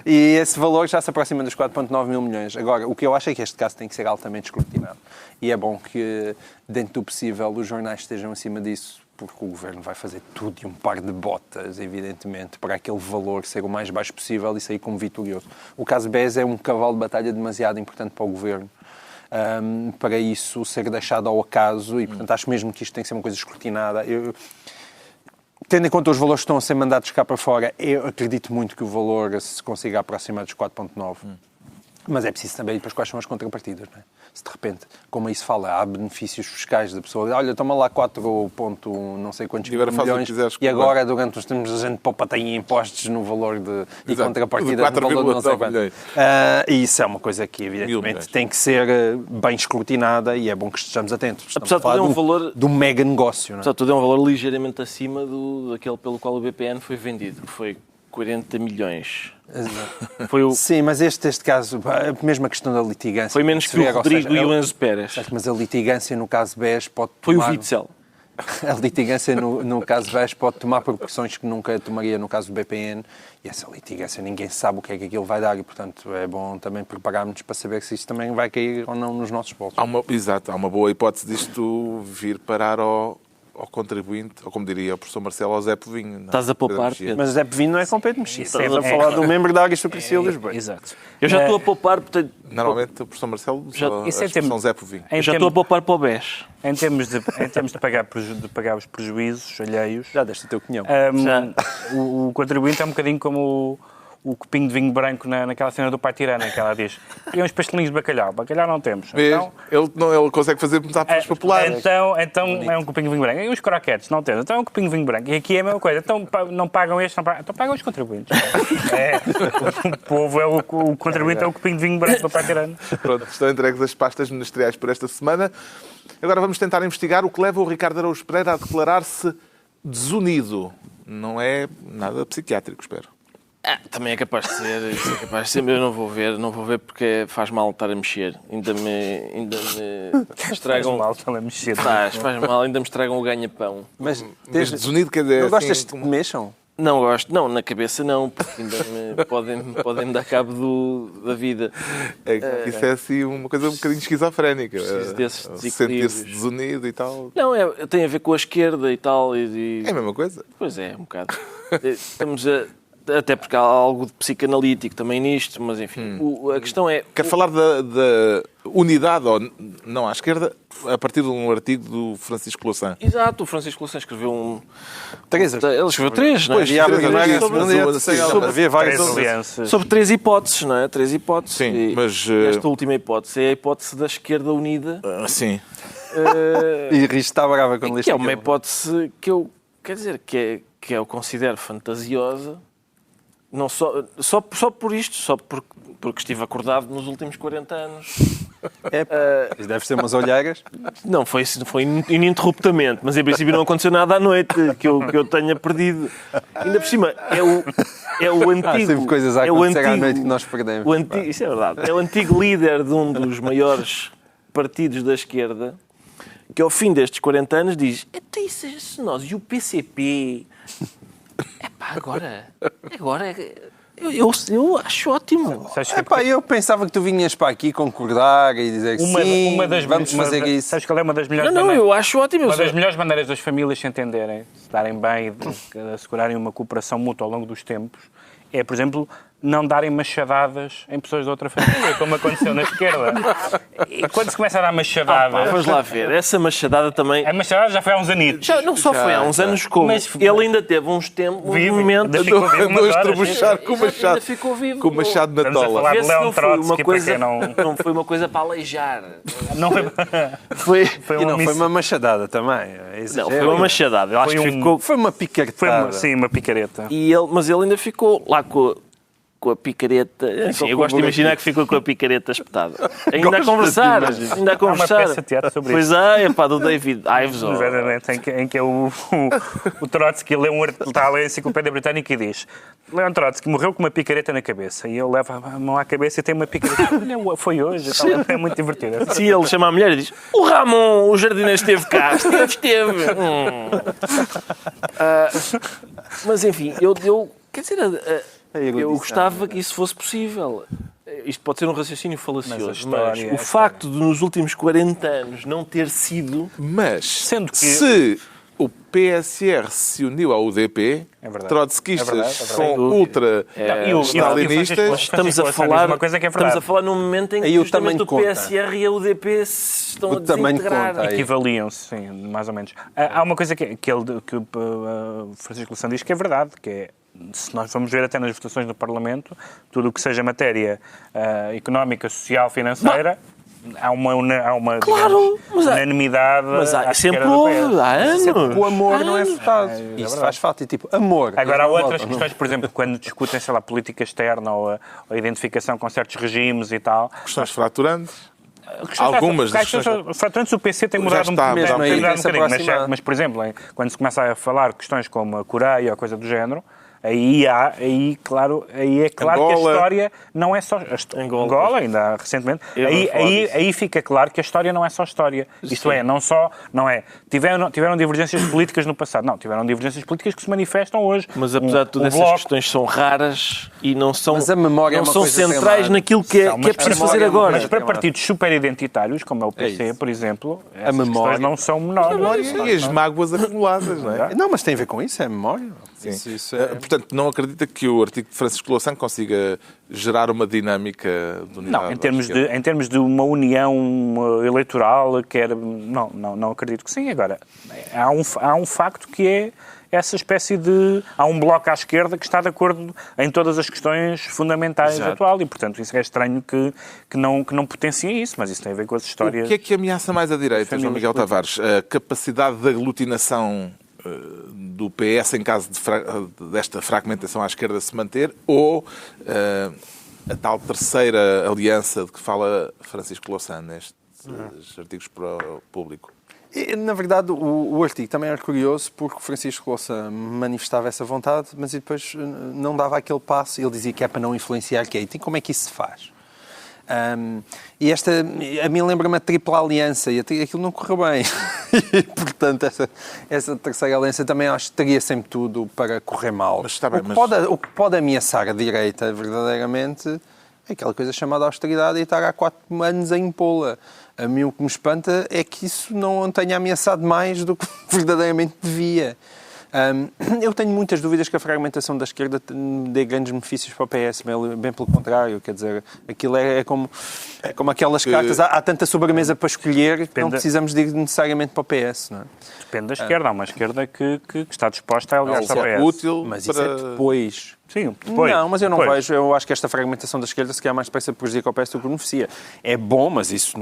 E esse valor já se aproxima dos 4,9 mil milhões. Agora, o que eu acho é que este caso tem que ser altamente escrutinado. E é bom que, dentro do possível, os jornais estejam acima disso, porque o Governo vai fazer tudo e um par de botas, evidentemente, para aquele valor ser o mais baixo possível e sair como vitorioso. O caso BES é um cavalo de batalha demasiado importante para o Governo, para isso ser deixado ao acaso, e, portanto, acho mesmo que isto tem que ser uma coisa escrutinada. Tendo em conta os valores que estão a ser mandados cá para fora, eu acredito muito que o valor se consiga aproximar dos 4,9. Mas é preciso também depois quais são as contrapartidas, não é? Se de repente, como aí se fala, há benefícios fiscais da pessoa, olha, toma lá 4 ponto não sei quantos milhões e agora durante os tempos a gente poupa tem impostos no valor e contrapartidas no valor de não sei quanto. E isso é uma coisa que evidentemente tem que ser bem escrutinada e é bom que estejamos atentos. Estamos Apesar de a falar um valor... de um mega negócio. Não é? Apesar de tudo, é um valor ligeiramente acima daquele pelo qual o BPN foi vendido, que foi 40 milhões. Foi o... Sim, mas este caso, a mesma questão da litigância... Foi menos que o Rodrigo e o Enzo Pérez. Mas a litigância no caso BES pode tomar... Foi o Witzel. A litigância no caso BES pode tomar proporções que nunca tomaria no caso do BPN, e essa litigância ninguém sabe o que é que aquilo vai dar, e portanto é bom também prepararmos para saber se isto também vai cair ou não nos nossos bolsos. Exato, há uma boa hipótese disto vir parar ao contribuinte, ou como diria o professor Marcelo, ao Zé Povinho. Estás a poupar, Pedro? Mas o Zé Povinho não é com Pedro Mexia. Estás a falar do membro da aristocracia Lisboa. Exato. Eu já estou a poupar, portanto... Normalmente o professor Marcelo usa a expressão Zé Povinho. Eu já estou a poupar para o BES. Em termos de pagar os prejuízos alheios, Já deste o teu cunhão. o contribuinte é um bocadinho como o copinho de vinho branco naquela cena do Pai Tirana, em que ela diz: e uns pastelinhos de bacalhau. Bacalhau não temos. Então, ele consegue fazer metáforas populares. Então é um copinho de vinho branco. E os croquetes não temos. Então é um copinho de vinho branco. E aqui é a mesma coisa. Então não pagam estes, então pagam os contribuintes. O povo, o contribuinte é o copinho de vinho branco do Pai Tirana. Pronto, estão entregues as pastas ministeriais por esta semana. Agora vamos tentar investigar o que leva o Ricardo Araújo Pereira a declarar-se desunido. Não é nada psiquiátrico, espero. Também é capaz de ser, isso é capaz de ser, mas eu não vou ver porque faz mal estar a mexer. Ainda me estragam... Mal, estão a mexer. Faz mal, ainda me estragam o ganha-pão. Mas desunido quer dizer... Não gostas assim, de que mexam? Não gosto, não, na cabeça não, porque ainda podem me dar cabo da vida. Isso é assim uma coisa um bocadinho esquizofrénica. Preciso desses desequilíbrios. Sentir-se desunido e tal. Não, tem a ver com a esquerda e tal. É a mesma coisa? Pois é, um bocado. Estamos até porque há algo de psicanalítico também nisto, mas enfim, a questão é... Quero falar da unidade, ou não à esquerda, a partir de um artigo do Francisco Louçã. Exato, o Francisco Louçã escreveu um... 3 Ele escreveu 3, não é? Havia várias Sobre 3 hipóteses, não é? 3 hipóteses. Sim, mas... Esta última hipótese é a hipótese da esquerda unida. Sim. E Risto está brava quando Que é uma hipótese que eu... Quer dizer, que eu considero fantasiosa. Não só por isto, só porque estive acordado nos últimos 40 anos. Isso deve ser umas olheiras. Não, foi ininterruptamente, mas em princípio não aconteceu nada à noite que eu tenha perdido. Ainda por cima, é o antigo... Há sempre coisas a acontecer à noite que nós perdemos. Isso é verdade. É o antigo líder de um dos maiores partidos da esquerda que ao fim destes 40 anos diz: se nós e o PCP... Agora eu acho ótimo. Eu pensava que tu vinhas para aqui concordar e dizer que vamos fazer isso. Sabes qual é uma das melhores eu acho ótimo. Uma das melhores maneiras das famílias se entenderem, se darem bem e assegurarem uma cooperação mútua ao longo dos tempos, é, por exemplo, não darem machadadas em pessoas de outra família, como aconteceu na esquerda. E quando se começa a dar machadadas... Vamos lá ver. Essa machadada também... A machadada já foi há uns anitos. Não só foi há uns anos como. Mas- Ele ainda teve uns tempos, um Vivo. momento... Ainda ficou vivo umas Andou a horas. estrebuchar com o Ainda machado. ficou vivo. Com o machado na Estamos a tola. falar Vê de se Leon não foi Trotsky, uma para coisa, quem não foi uma coisa para aleijar. Não foi... Foi... Foi E não, foi missa- uma machadada também. É Não, exagero. foi uma machadada. Eu acho Foi que um- ficou... Foi uma picareta. Foi uma picareta. Mas ele ainda ficou lá com a picareta. Enfim, eu gosto de imaginar que ficou com a picareta espetada. Ainda a conversar. Ainda a conversar. peça de teatro sobre Pois é, pá, do David Ives. Exatamente, em que o Trotsky lê está a ler a enciclopédia britânica e diz: Leon Trotsky morreu com uma picareta na cabeça. E ele leva a mão à cabeça e tem uma picareta. Olha, foi hoje. É muito divertido. Se ele chama a mulher e diz: o Ramon, o jardineiro esteve cá. Esteve. Mas enfim, quer dizer, eu gostava que isso fosse possível. Isto pode ser um raciocínio falacioso, mas o facto de nos últimos 40 anos não ter sido... Mas, Sendo que- se o PSR se uniu ao UDP, É verdade. trotskistas É verdade. com ultra E o stalinistas... Estamos a diz falar, uma coisa que é estamos verdade. a falar num momento em que Aí o justamente tamanho o conta. PSR e a UDP se estão O a tamanho desintegrar. conta aí. Equivaliam-se, sim, mais ou menos. Há uma coisa que o Francisco Louçã diz que é verdade, que é, se nós vamos ver até nas votações do Parlamento, tudo o que seja matéria económica, social, financeira, há uma Claro, digamos, unanimidade. Mas à sempre esquerda do houve, PS. há anos. O amor não é votado. Isso verdade. faz falta. E tipo, amor. Agora, há Eles não outras votam. questões, por exemplo, quando discutem, sei lá, política externa ou a identificação com certos regimes e tal. Questões fraturantes. Algumas das questões... Fraturantes, o PC tem Já mudado está, um mesmo aí, bocadinho, tem-se aproximado. mas, por exemplo, por exemplo, quando se começa a falar questões como a Coreia ou coisa do género, aí é claro Angola. que a história não é só... Angola. Ainda recentemente. Eu vou falar disso. Aí fica claro que a história não é só história. Isto é, não é... Tiveram divergências políticas no passado. Não, tiveram divergências políticas que se manifestam hoje. Mas apesar de tudo, O essas Bloco- questões são raras e não são, Mas a memória é não uma são coisa centrais extremada. naquilo que é, Não, que é mas preciso a fazer memória é uma agora. Mas coisa para extremada. partidos super-identitários, como é o PC, isso. por exemplo, essas memória. questões não são menores. E as mágoas acumuladas, não é? Não, mas tem a ver com isso, é memória. Sim. Isso é... Portanto, não acredita que o artigo de Francisco Louçã consiga gerar uma dinâmica de unidade? Não, em termos de uma união eleitoral, não acredito que sim. Agora, há um facto que é essa espécie de... Há um bloco à esquerda que está de acordo em todas as questões fundamentais atual e, portanto, isso é estranho que não potencie isso, mas isso tem a ver com as histórias... O que é que ameaça mais a direita, João Famílias Miguel Tavares? A capacidade de aglutinação do PS em caso desta fragmentação à esquerda se manter ou a tal terceira aliança de que fala Francisco Louçã nestes artigos para o público? E, na verdade, o artigo também era curioso porque o Francisco Louçã manifestava essa vontade, mas depois não dava aquele passo. Ele dizia que é para não influenciar, que é, então como é que isso se faz? E esta, a mim lembra-me a tripla aliança e aquilo não correu bem. E, portanto, essa terceira aliança também acho que teria sempre tudo para correr mal. Mas está bem, O que pode ameaçar a direita, verdadeiramente, é aquela coisa chamada austeridade e estar há 4 anos a impô-la. A mim o que me espanta é que isso não tenha ameaçado mais do que verdadeiramente devia. Eu tenho muitas dúvidas que a fragmentação da esquerda dê grandes benefícios para o PS, bem pelo contrário, quer dizer, aquilo é como aquelas cartas, há tanta sobremesa para escolher que não precisamos de ir necessariamente para o PS, não é? Depende da esquerda, há uma esquerda que está disposta a aliar-se ao PS. Útil Mas para... isso é depois. Sim, depois. Não, mas eu não depois. vejo. Eu acho que esta fragmentação da esquerda se calhar mais depressa prejudica o PS do que beneficia. É bom, mas isso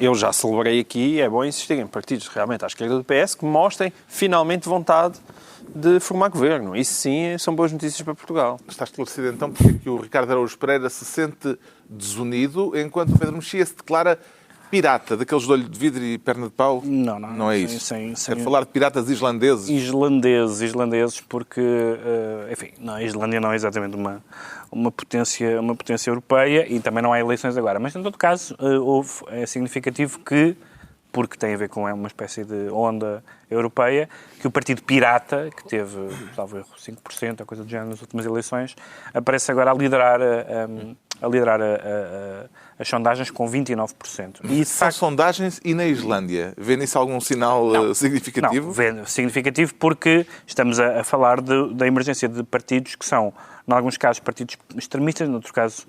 eu já celebrei aqui, é bom insistir em partidos realmente à esquerda do PS que mostrem finalmente vontade de formar governo. Isso sim são boas notícias para Portugal. Está esclarecido então porque é que o Ricardo Araújo Pereira se sente desunido enquanto o Pedro Mexia se declara pirata, daqueles de olho de vidro e perna de pau? Não é sim, isso. sim. É falar de piratas islandeses. Islandeses, porque, enfim, a Islândia não é exatamente uma potência europeia e também não há eleições agora. Mas, em todo caso, é significativo que, porque tem a ver com uma espécie de onda europeia, que o Partido Pirata, que teve, talvez, 5%, a coisa do género, nas últimas eleições, aparece agora a liderar a liderar as sondagens com 29%. E são sondagens e na Islândia? Vê nisso algum sinal significativo? Não, vê significativo porque estamos a falar da emergência de partidos que são, em alguns casos, partidos extremistas, em outros casos,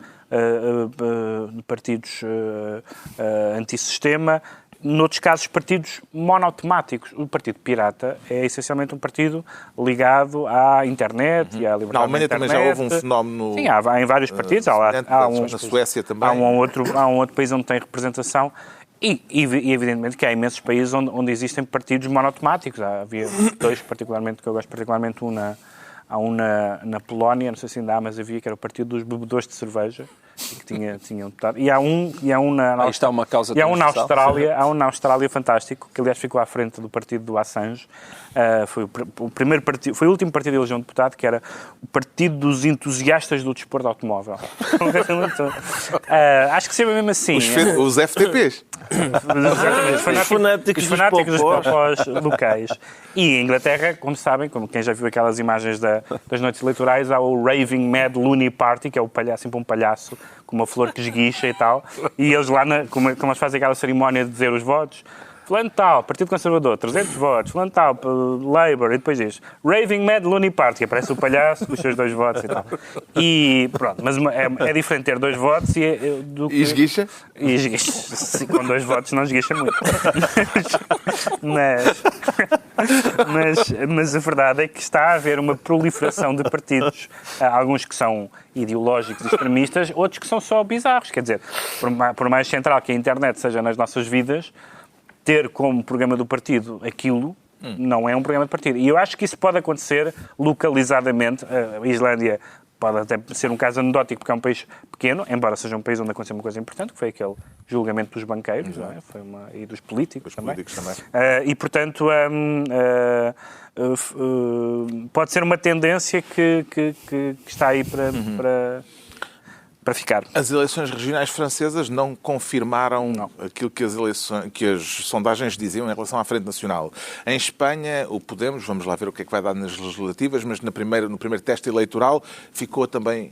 partidos antissistema, noutros casos, partidos monotemáticos. O Partido Pirata é essencialmente um partido ligado à internet e à liberdade. Na Alemanha também já houve um fenómeno. Sim, há em vários partidos. Na Suécia também. Há um outro país onde tem representação. E evidentemente que há imensos países onde existem partidos monotemáticos. Havia dois, particularmente, que eu gosto particularmente, há um na Polónia, não sei se ainda há, mas havia, que era o Partido dos Bebedores de Cerveja, que tinha um deputado. E há um na está uma causa e há um na Austrália fantástico, que aliás ficou à frente do partido do Assange. Foi o último partido a eleger um deputado, que era o Partido dos Entusiastas do Desporto Automóvel. Acho que sempre mesmo assim. Os FTPs. Os fanáticos dos popós locais. E em Inglaterra, como sabem, como quem já viu aquelas imagens das noites eleitorais, há o Raving Mad Looney Party, que é sempre um palhaço com uma flor que esguicha e tal, e eles lá, como eles fazem aquela cerimónia de dizer os votos, fulano tal, Partido Conservador, 300 votos, fulano tal, Labour, e depois diz Raving Mad Looney Party, aparece o palhaço com os seus 2 votos e tal. E pronto, mas é diferente ter 2 votos do que... E esguicha? E esguicha. Com 2 votos não esguicha muito. Mas a verdade é que está a haver uma proliferação de partidos, alguns que são ideológicos e extremistas, outros que são só bizarros. Quer dizer, por mais central que a internet seja nas nossas vidas, ter como programa do partido aquilo não é um programa de partido. E eu acho que isso pode acontecer localizadamente. A Islândia pode até ser um caso anedótico porque é um país pequeno, embora seja um país onde aconteceu uma coisa importante, que foi aquele julgamento dos banqueiros, não é? E dos políticos também. E, portanto, pode ser uma tendência que está aí para ficar. As eleições regionais francesas não confirmaram aquilo que as sondagens diziam em relação à Frente Nacional. Em Espanha, o Podemos, vamos lá ver o que é que vai dar nas legislativas, mas no primeiro teste eleitoral ficou também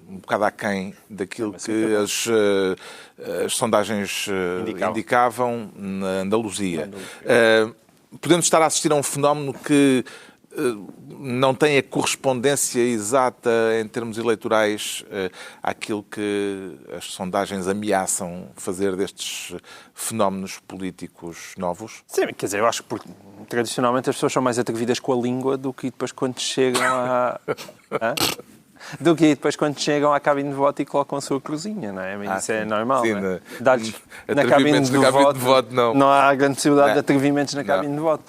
um bocado aquém daquilo que as sondagens indicavam na Andaluzia. Podemos estar a assistir a um fenómeno que não tem a correspondência exata em termos eleitorais àquilo que as sondagens ameaçam fazer destes fenómenos políticos novos? Sim, quer dizer, eu acho que tradicionalmente as pessoas são mais atrevidas com a língua do que depois quando chegam à cabine de voto e colocam a sua cruzinha, não é? Isso é normal, sim, não é? Na cabine de voto, não há grande possibilidade de atrevimentos na cabine de voto.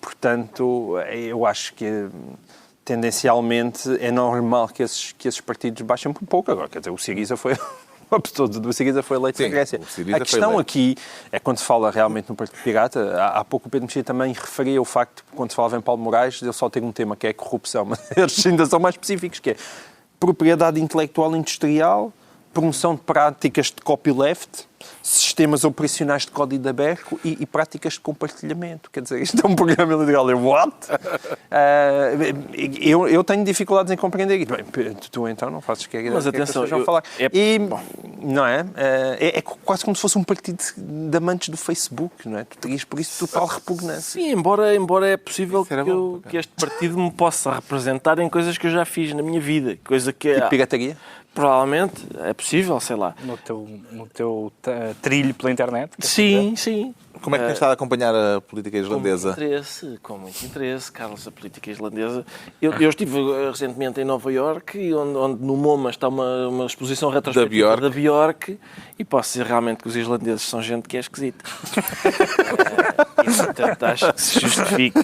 Portanto, eu acho que tendencialmente é normal que esses partidos baixem por pouco. Agora, quer dizer, o Syriza foi... O Syriza foi eleito na Grécia. A questão aqui é quando se fala realmente no Partido Pirata. Há pouco o Pedro Mexia também referia o facto, quando se falava em Paulo Moraes, ele só tem um tema que é a corrupção, mas eles ainda são mais específicos, que é propriedade intelectual industrial, promoção de práticas de copyleft, sistemas operacionais de código aberto e práticas de compartilhamento. Quer dizer, isto é um programa eleitoral. What? Eu tenho dificuldades em compreender isso. Bem, tu então não fazes que mas atenção, que falar. Não é? É quase como se fosse um partido de amantes do Facebook, não é? Tu terias por isso total repugnância. Sim, embora é possível que este partido me possa representar em coisas que eu já fiz na minha vida. Coisa que tipo pirataria? Provavelmente, é possível, sei lá. No teu trilho pela internet? Sim. Como é que tens estado a acompanhar a política islandesa? Com muito interesse, Carlos, a política islandesa. Eu estive recentemente em Nova Iorque, onde no MoMA está uma exposição retrospectiva da Björk, e posso dizer realmente que os islandeses são gente que é esquisita. E, portanto, acho que se justifica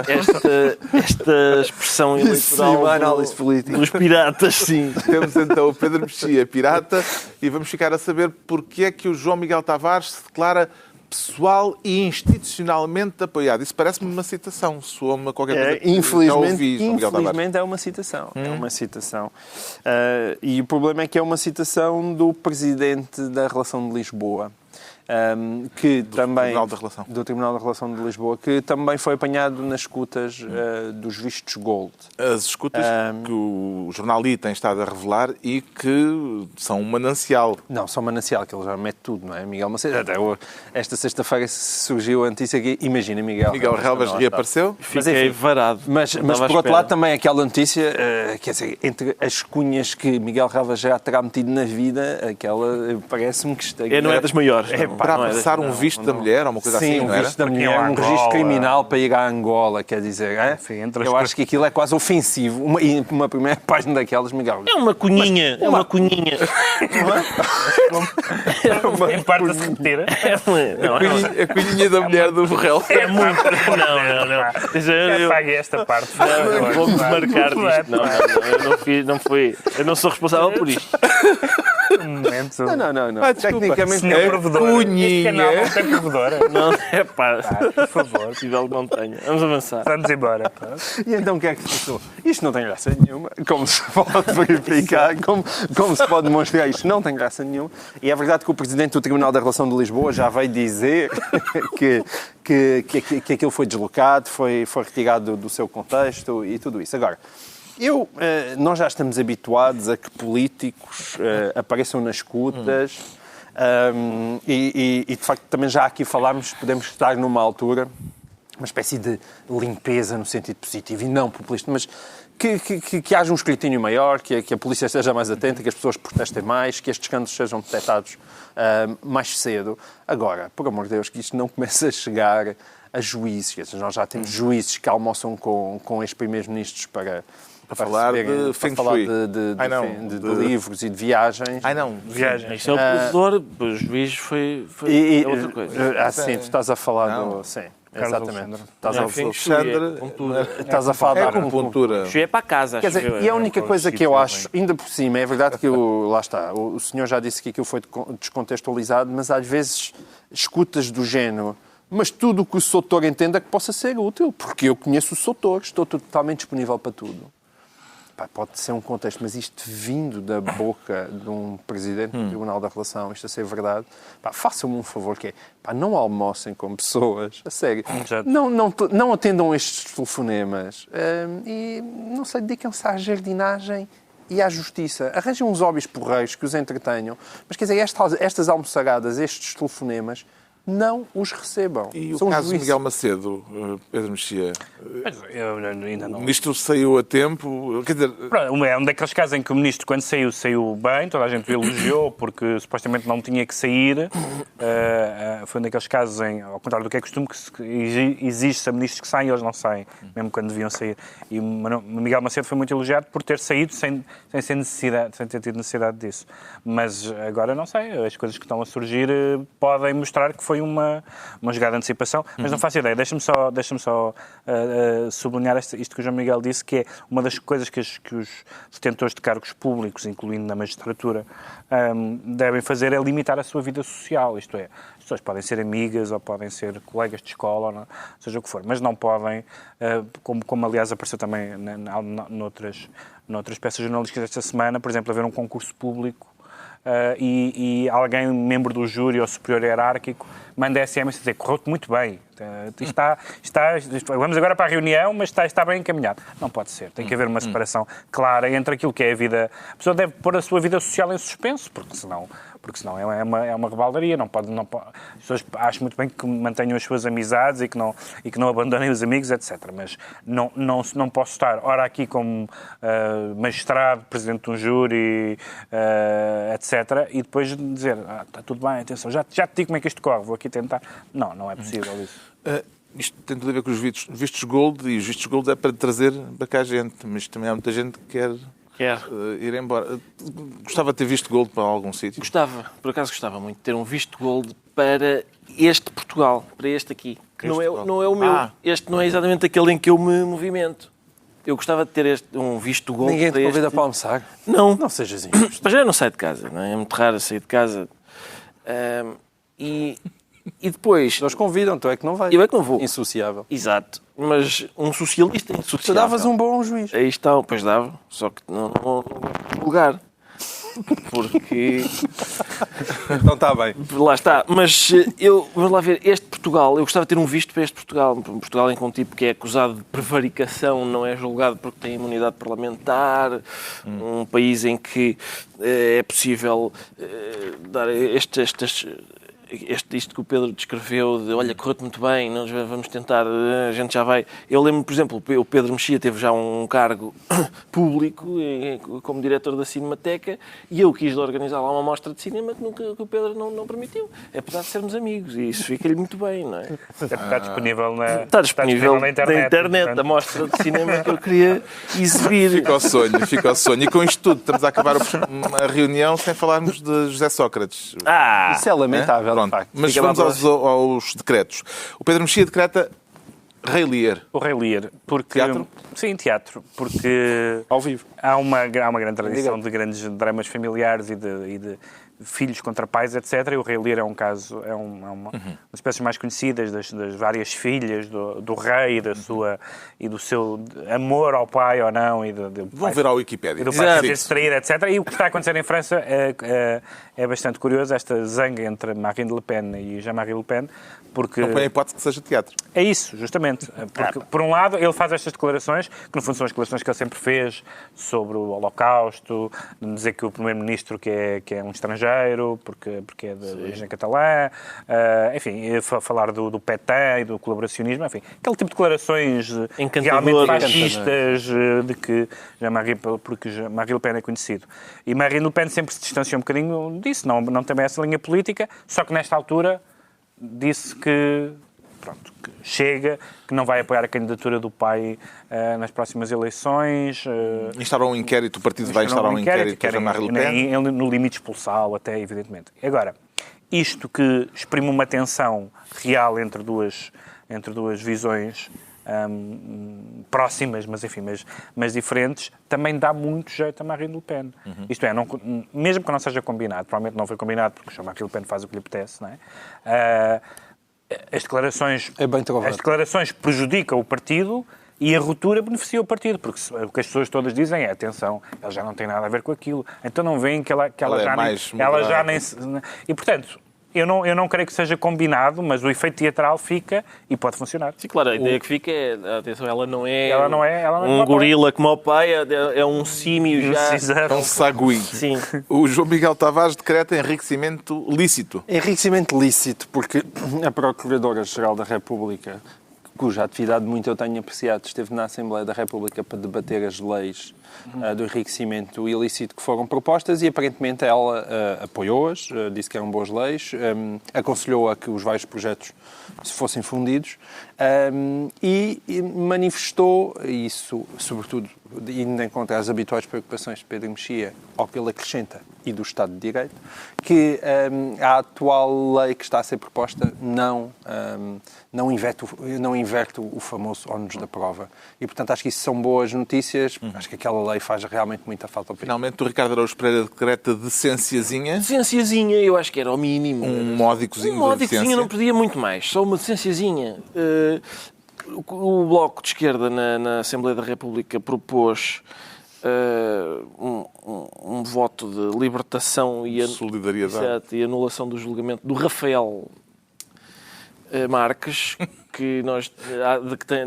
esta expressão eleitoral análise política dos piratas, sim. Temos então o Pedro Mexia, pirata, e vamos ficar a saber porque é que o João Miguel Tavares se declara pessoal e institucionalmente apoiado. Isso parece-me uma citação. Soa-me qualquer coisa que infelizmente é uma citação. É uma citação. E o problema é que é uma citação do presidente da Relação de Lisboa. que também Tribunal da Relação. do Tribunal da Relação de Lisboa, que também foi apanhado nas escutas dos vistos Gold. As escutas que o jornal I tem estado a revelar e que são um manancial. Não, só manancial, que ele já mete tudo, não é? Miguel Macedo. Até esta sexta-feira surgiu a notícia aqui. Imagina, Miguel Relvas reapareceu. Fiquei varado. Mas por outro lado, também aquela notícia, quer dizer, entre as cunhas que Miguel Relvas já terá metido na vida, aquela parece-me que está... Não é das maiores. Para apressar um visto da mulher ou uma coisa assim, um não era? visto da mulher, um registro criminal para ir à Angola, quer dizer, Sim, eu acho que aquilo é quase ofensivo. Uma primeira página daquelas, Miguel. É uma cunhinha. É uma cunhinha. Em parte a se repetir. A cunhinha da mulher do Borrell. É muito. Não. Já paguei esta parte. Vou-me marcar disto. Eu não sou responsável por isto. Momento. Não. Tecnicamente Senhor provedor. cunhinha. Este canal não tem provedora. Não, é pá. Por favor. Possível que não tenha. Vamos avançar. Vamos embora. E então o que é que se passou? Isto não tem graça nenhuma. Como se pode verificar, como se pode demonstrar, isto não tem graça nenhuma. E é verdade que o Presidente do Tribunal da Relação de Lisboa já veio dizer que aquilo foi deslocado, foi retirado do seu contexto e tudo isso. Agora, nós já estamos habituados a que políticos apareçam nas escutas e, de facto, também já aqui falámos, podemos estar numa altura, uma espécie de limpeza no sentido positivo e não populista, mas que haja um escrutínio maior, que a polícia esteja mais atenta, que as pessoas protestem mais, que estes escândalos sejam detectados mais cedo. Agora, por amor de Deus, que isto não comece a chegar a juízes. Nós já temos juízes que almoçam com ex-primeiros-ministros para falar de Feng Shui. de livros e de viagens. Viagem. Isso é o provedor, o juiz foi outra coisa. Sim, tu estás a falar do... Sim, exatamente. Estás a falar da acupuntura. Feng Shui é para casa. Quer dizer, e a única coisa que eu acho, ainda por cima, é verdade que lá está, o senhor já disse que aquilo foi descontextualizado, mas às vezes escutas do género, mas tudo o que o Soutor entenda que possa ser útil, porque eu conheço o Soutor, estou totalmente disponível para tudo. Pode ser um contexto, mas isto vindo da boca de um presidente do Tribunal da Relação, isto a ser verdade, façam-me um favor, que é, não almocem com pessoas, a sério, não atendam estes telefonemas e, não sei, dediquem-se à jardinagem e à justiça. Arranjem uns óbvios porreiros que os entretenham, mas quer dizer, estas almoçaradas, estes telefonemas, não os recebam. E o caso de Miguel Macedo, Pedro Mexia? Eu ainda não. O ministro saiu a tempo? Quer dizer... É um daqueles casos em que o ministro, quando saiu bem, toda a gente o elogiou, porque supostamente não tinha que sair. Foi um daqueles casos, ao contrário do que é costume, que existe ministros que saem e eles não saem, mesmo quando deviam sair. E o Miguel Macedo foi muito elogiado por ter saído sem ter tido necessidade disso. Mas agora não sei, as coisas que estão a surgir podem mostrar que foi uma jogada de antecipação, mas não faço ideia. Deixa-me só sublinhar isto que o João Miguel disse, que é uma das coisas que os detentores de cargos públicos, incluindo na magistratura, devem fazer é limitar a sua vida social, isto é, as pessoas podem ser amigas ou podem ser colegas de escola, ou seja o que for, mas não podem, como aliás apareceu também noutras peças jornalísticas esta semana, por exemplo, haver um concurso público e alguém, membro do júri ou superior hierárquico, manda SMS a dizer, correu-te muito bem, vamos agora para a reunião, mas está bem encaminhado. Não pode ser. Tem que haver uma separação clara entre aquilo que é a vida... A pessoa deve pôr a sua vida social em suspenso, porque senão é uma rebaldaria. Não pode, as pessoas acham muito bem que mantenham as suas amizades e que não abandonem os amigos, etc. Mas não posso estar, ora aqui como magistrado, presidente de um júri, etc. E depois dizer, está tudo bem, atenção, já te digo como é que isto corre, vou aqui tentar. Não é possível isso. Isto tem tudo a ver com os vistos Gold, e os vistos Gold é para trazer para cá gente, mas também há muita gente que quer ir embora. Gostava de ter visto Gold para algum sítio? Por acaso gostava muito de ter um visto Gold para este Portugal, para este aqui. Que não é o meu. Este não é exatamente aquele em que eu me movimento. Eu gostava de ter um visto Gold. Ninguém te convida para almoçar? Não sejas injusto. Mas já não saio de casa, não é? É muito raro sair de casa. E depois... Eles convidam, tu é que não vais. Eu é que não vou. Insociável. Exato. Mas um socialista insociável. Tu davas um bom juiz. Aí está, pois dava. Só que não lugar. porque... Então está bem. Lá está. Mas vamos lá ver, este Portugal, eu gostava de ter um visto para este Portugal. Um Portugal em que um tipo que é acusado de prevaricação não é julgado porque tem imunidade parlamentar. Um país em que é possível dar isto que o Pedro descreveu, de olha, correu-te muito bem, nós vamos tentar, a gente já vai... Eu lembro, por exemplo, o Pedro Mexia teve já um cargo público como diretor da Cinemateca e eu quis organizar lá uma mostra de cinema que o Pedro não permitiu. Apesar de sermos amigos e isso fica-lhe muito bem, não é? Está disponível na internet a mostra de cinema que eu queria exibir. Fica ao sonho. E com isto tudo, estamos a acabar a reunião sem falarmos de José Sócrates. Isso é lamentável. Pronto. Mas vamos aos decretos. O Pedro Mexia decreta Rei Lear. O Rei Lear. Porque... Teatro? Sim, teatro. Porque ao vivo. Há uma grande tradição de grandes dramas familiares e de filhos contra pais, etc. E o Rei Lear é um caso, uma das espécies mais conhecidas das várias filhas do rei e do seu amor ao pai ou não. Vão ver à Wikipédia. E do pai se trair, etc. E o que está a acontecer em França é bastante curioso, esta zanga entre Marine Le Pen e Jean-Marie Le Pen, porque... Não põe a hipótese que seja teatro. É isso, justamente. Porque, por um lado, ele faz estas declarações, que no fundo são as declarações que ele sempre fez sobre o Holocausto, de dizer que o primeiro-ministro que é um estrangeiro, porque é de origem catalã, enfim, falar do Pétain e do colaboracionismo, enfim, aquele tipo de declarações realmente fascistas de que Jean-Marie Le Pen é conhecido. E Marine Le Pen sempre se distanciou um bocadinho disso, não tem essa linha política, só que nesta altura disse que chega, que não vai apoiar a candidatura do pai nas próximas eleições. Instaurou um inquérito, o partido vai instaurar um inquérito para Jean-Marie Le Pen. No limite expulsá-lo até, evidentemente. Agora, isto que exprime uma tensão real entre duas visões próximas, mas diferentes, também dá muito jeito a Marine Le Pen. Isto é, mesmo que não seja combinado, provavelmente não foi combinado porque o Jean-Marie Le Pen faz o que lhe apetece, não é? As declarações prejudicam o partido e a ruptura beneficia o partido, porque o que as pessoas todas dizem é, atenção, ela já não tem nada a ver com aquilo, então não veem que ela já nem... E, portanto, eu não creio que seja combinado, mas o efeito teatral fica e pode funcionar. Sim, claro, a ideia que fica é, atenção, ela não é um gorila como o pai, é um símio já... É um sagui. Sim. O João Miguel Tavares decreta enriquecimento lícito. Enriquecimento lícito, porque a Procuradora-Geral da República, cuja atividade muito eu tenho apreciado, esteve na Assembleia da República para debater as leis do enriquecimento ilícito que foram propostas e aparentemente ela apoiou-as, disse que eram boas leis, aconselhou a que os vários projetos se fossem fundidos e manifestou isso, sobretudo, indo em contra as habituais preocupações de Pedro Mexia, ao que ele acrescenta, e do Estado de Direito, que a atual lei que está a ser proposta não inverte o famoso ónus da prova. E, portanto, acho que isso são boas notícias. Acho que aquela lei faz realmente muita falta ao país. Finalmente, o Ricardo Araújo Pereira decreta decenciazinha. Decenciazinha, eu acho que era o mínimo. Um módicozinho de módicozinho não podia muito mais. Só uma decenciazinha. O Bloco de Esquerda na Assembleia da República propôs um voto de libertação e solidariedade e anulação do julgamento do Rafael Marques, que nós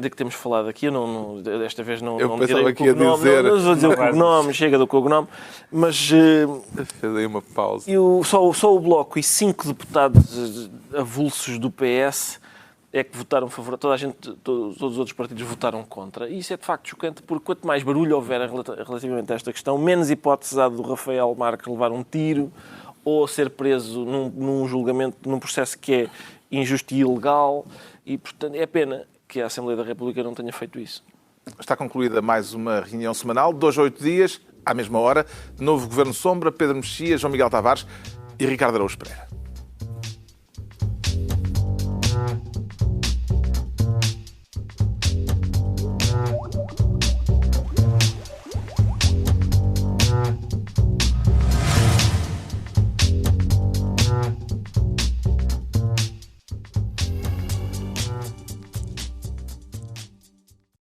de que temos falado aqui. Eu desta vez não pensava que ia dizer. Não vou dizer o cognome, chega do cognome, mas dei uma pausa. Só o Bloco e 5 deputados avulsos do PS é que votaram a favor. Todos os outros partidos votaram contra. E isso é de facto chocante, porque quanto mais barulho houver relativamente a esta questão, menos hipótese há do Rafael Marques levar um tiro ou ser preso num julgamento, num processo que é injusto e ilegal. E, portanto, é pena que a Assembleia da República não tenha feito isso. Está concluída mais uma reunião semanal, 2 a 8 dias, à mesma hora. Novo Governo Sombra, Pedro Mexia, João Miguel Tavares e Ricardo Araújo Pereira.